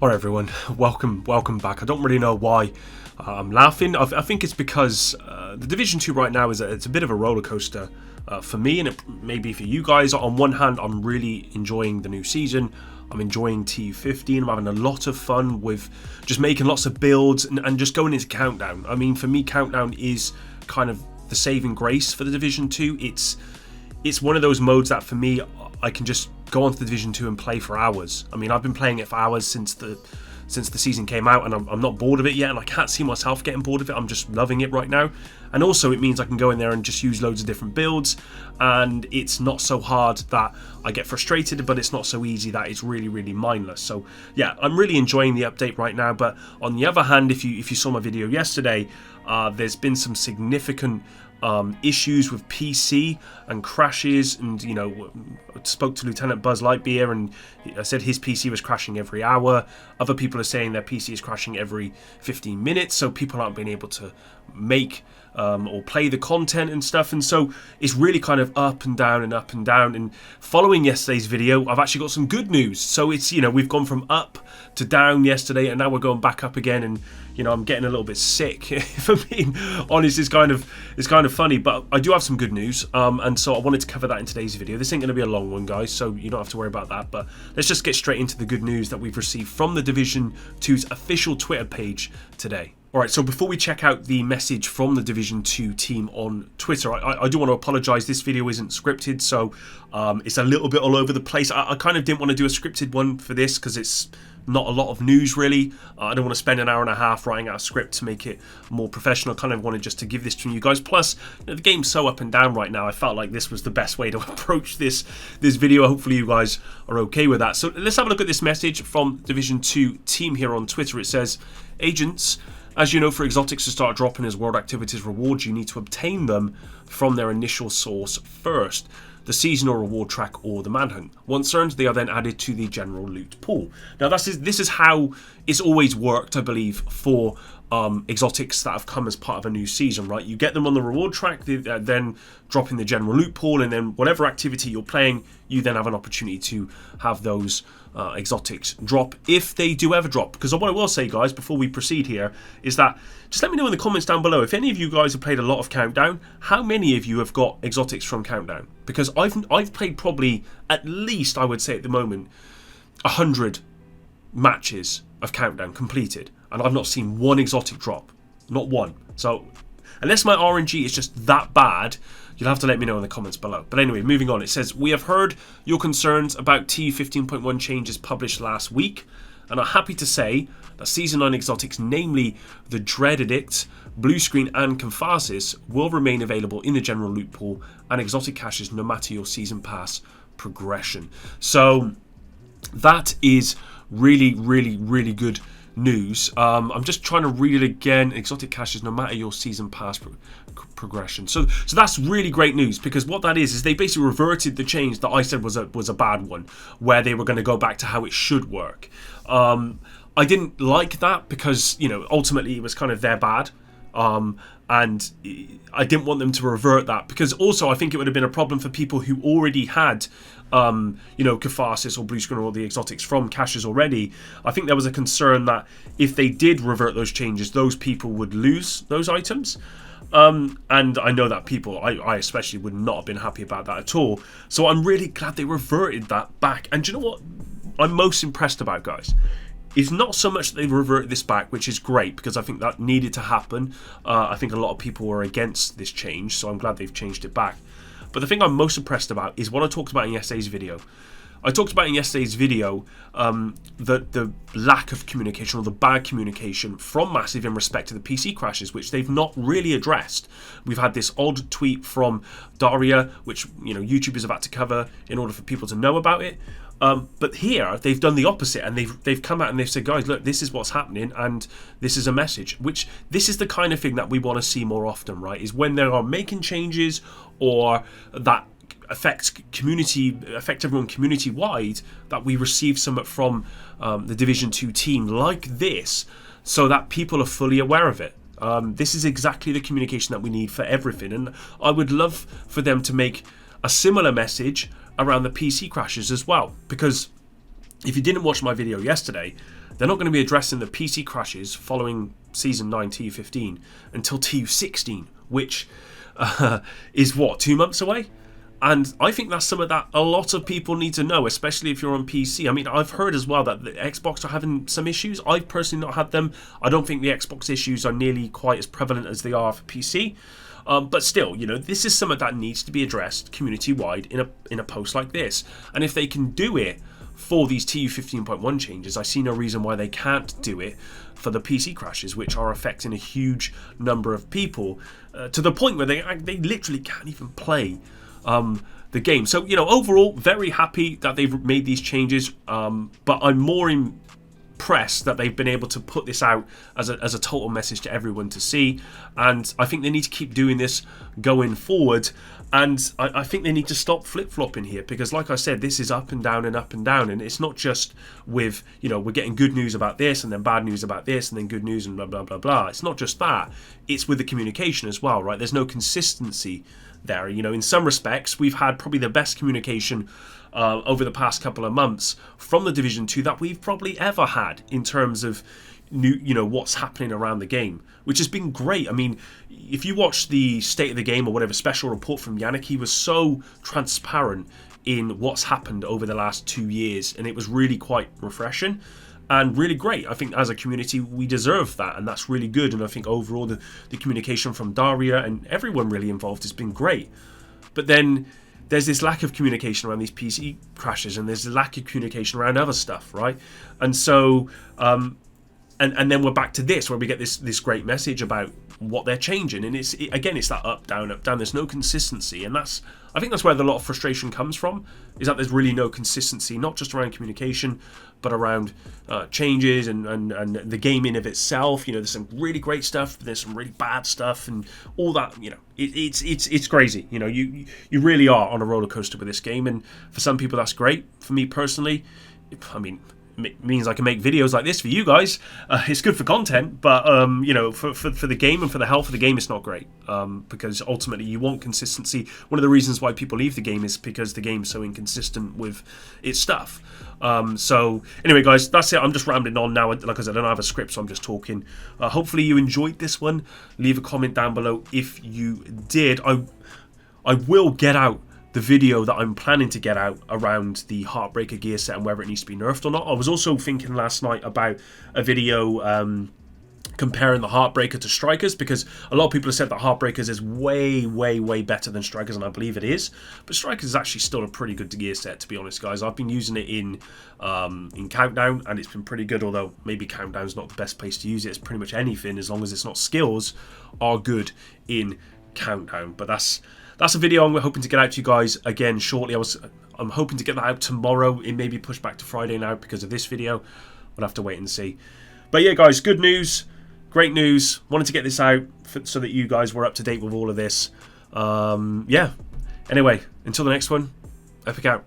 Alright everyone, welcome back. I don't really know why I'm laughing. I think it's because the Division 2 right now it's a bit of a roller coaster for me, and it maybe for you guys. On one hand, I'm really enjoying the new season. I'm enjoying TU15. I'm having a lot of fun with just making lots of builds and just going into Countdown. I mean, for me, Countdown is kind of the saving grace for the Division 2. It's one of those modes that for me, I can just go onto the Division 2 and play for hours. I mean, I've been playing it for hours since the season came out, and I'm not bored of it yet, and I can't see myself getting bored of it. I'm just loving it right now. And also it means I can go in there and just use loads of different builds, and it's not so hard that I get frustrated, but it's not so easy that it's really, really mindless. So yeah, I'm really enjoying the update right now. But on the other hand, if you saw my video yesterday, there's been some significant issues with PC and crashes, and I spoke to Lieutenant Buzz Lightyear and I said his PC was crashing every hour. Other people are saying their PC is crashing every 15 minutes, so people aren't being able to make or play the content and stuff. And so it's really kind of up and down and up and down. And following yesterday's video, I've actually got some good news. So it's, we've gone from up to down yesterday, and now we're going back up again. And I'm getting a little bit sick. If I'm being honest, it's kind of funny, but I do have some good news, and so I wanted to cover that in today's video. This ain't going to be a long one, guys, so you don't have to worry about that. But let's just get straight into the good news that we've received from the Division 2's official Twitter page today. Alright, so before we check out the message from the Division 2 team on Twitter, I do want to apologise. This video isn't scripted, so it's a little bit all over the place. I kind of didn't want to do a scripted one for this because it's not a lot of news, really. I don't want to spend an hour and a half writing out a script to make it more professional. I kind of wanted just to give this to you guys. Plus, the game's so up and down right now, I felt like this was the best way to approach this video. Hopefully you guys are okay with that. So let's have a look at this message from Division 2 team here on Twitter. It says, "Agents, as you know, for exotics to start dropping as world activities rewards, you need to obtain them from their initial source first, the seasonal reward track or the manhunt. Once earned, they are then added to the general loot pool." Now, this is how it's always worked, I believe, for exotics that have come as part of a new season, right? You get them on the reward track, they then drop in the general loot pool, and then whatever activity you're playing, you then have an opportunity to have those exotics drop, if they do ever drop. Because what I will say, guys, before we proceed here, is that just let me know in the comments down below, if any of you guys have played a lot of Countdown, how many of you have got exotics from Countdown? Because I've played probably, at least I would say at the moment, 100 matches of Countdown completed, and I've not seen one exotic drop. Not one. So unless my RNG is just that bad, you'll have to let me know in the comments below. But anyway, moving on. It says, "We have heard your concerns about TU15.1 changes published last week, and are happy to say that Season 9 exotics, namely the Dread Edict, Blue Screen and Catharsis, will remain available in the general loot pool and exotic caches no matter your Season Pass progression." So that is really, really, really good news. I'm just trying to read it again. Exotic caches no matter your Season Pass progression. So that's really great news, because what that is they basically reverted the change that I said was a bad one, where they were going to go back to how it should work. I didn't like that because ultimately it was kind of their bad. And I didn't want them to revert that, because also I think it would have been a problem for people who already had Catharsis or Blue Screen or all the exotics from caches already. I think there was a concern that if they did revert those changes, those people would lose those items. And I know that people, I especially, would not have been happy about that at all. So I'm really glad they reverted that back. And do you know what I'm most impressed about, guys? It's not so much that they've reverted this back, which is great, because I think that needed to happen. I think a lot of people were against this change, so I'm glad they've changed it back. But the thing I'm most impressed about is what I talked about in yesterday's video. I talked about in yesterday's video the lack of communication, or the bad communication from Massive in respect to the PC crashes, which they've not really addressed. We've had this odd tweet from Daria, which YouTubers have had to cover in order for people to know about it. But here they've done the opposite, and they've come out and they've said, guys, look, this is what's happening, and this is a message. Which this is the kind of thing that we want to see more often, right? Is when they are making changes or that affect everyone community wide, that we receive something from the Division 2 team like this, so that people are fully aware of it. This is exactly the communication that we need for everything, and I would love for them to make a similar message around the PC crashes as well, because if you didn't watch my video yesterday, they're not going to be addressing the PC crashes following Season 9 TU15 until TU16, which is what, 2 months away? And I think that's something that a lot of people need to know, especially if you're on PC. I mean, I've heard as well that the Xbox are having some issues. I've personally not had them. I don't think the Xbox issues are nearly quite as prevalent as they are for PC. But still, you know, this is something that needs to be addressed community-wide in a post like this. And if they can do it for these TU15.1 changes, I see no reason why they can't do it for the PC crashes, which are affecting a huge number of people to the point where they literally can't even play the game. So, you know, overall, very happy that they've made these changes, but I'm more impressed that they've been able to put this out as a total message to everyone to see, and I think they need to keep doing this going forward. And I think they need to stop flip-flopping here, because like I said, this is up and down and up and down, and it's not just with, you know, we're getting good news about this and then bad news about this and then good news and blah blah blah blah. It's not just that, it's with the communication as well, right? There's no consistency there. You know, in some respects, we've had probably the best communication over the past couple of months from the Division 2 that we've probably ever had in terms of what's happening around the game, which has been great. I mean, if you watch the State of the Game or whatever special report from Yannick, he was so transparent in what's happened over the last 2 years, and it was really quite refreshing and really great. I think as a community we deserve that, and that's really good. And I think overall the communication from Daria and everyone really involved has been great. But then there's this lack of communication around these PC crashes, and there's a lack of communication around other stuff, right? And so and then we're back to this, where we get this great message about what they're changing, and it's that up down. There's no consistency, and I think that's where a lot of frustration comes from, is that there's really no consistency, not just around communication, but around changes and the game in of itself. You know, there's some really great stuff, but there's some really bad stuff, and all that. You know, it's crazy. You know, you really are on a roller coaster with this game, and for some people that's great. For me personally, I mean, it means I can make videos like this for you guys. It's good for content, but for the game and for the health of the game, it's not great, because ultimately you want consistency. One of the reasons why people leave the game is because the game's so inconsistent with its stuff. So anyway, guys, that's it. I'm just rambling on now. Like I said, I don't have a script, so I'm just talking. Hopefully you enjoyed this one. Leave a comment down below if you did. I will get out the video that I'm planning to get out around the Heartbreaker gear set and whether it needs to be nerfed or not. I was also thinking last night about a video comparing the Heartbreaker to Strikers, because a lot of people have said that Heartbreakers is way, way, way better than Strikers, and I believe it is. But Strikers is actually still a pretty good gear set, to be honest, guys. I've been using it in Countdown, and it's been pretty good, although maybe Countdown's not the best place to use it. It's pretty much anything, as long as it's not skills, are good in Countdown. But that's a video I'm hoping to get out to you guys again shortly. I'm hoping to get that out tomorrow. It may be pushed back to Friday now because of this video. We'll have to wait and see. But yeah, guys, good news, great news. Wanted to get this out so that you guys were up to date with all of this. Yeah. Anyway, until the next one, Epic out.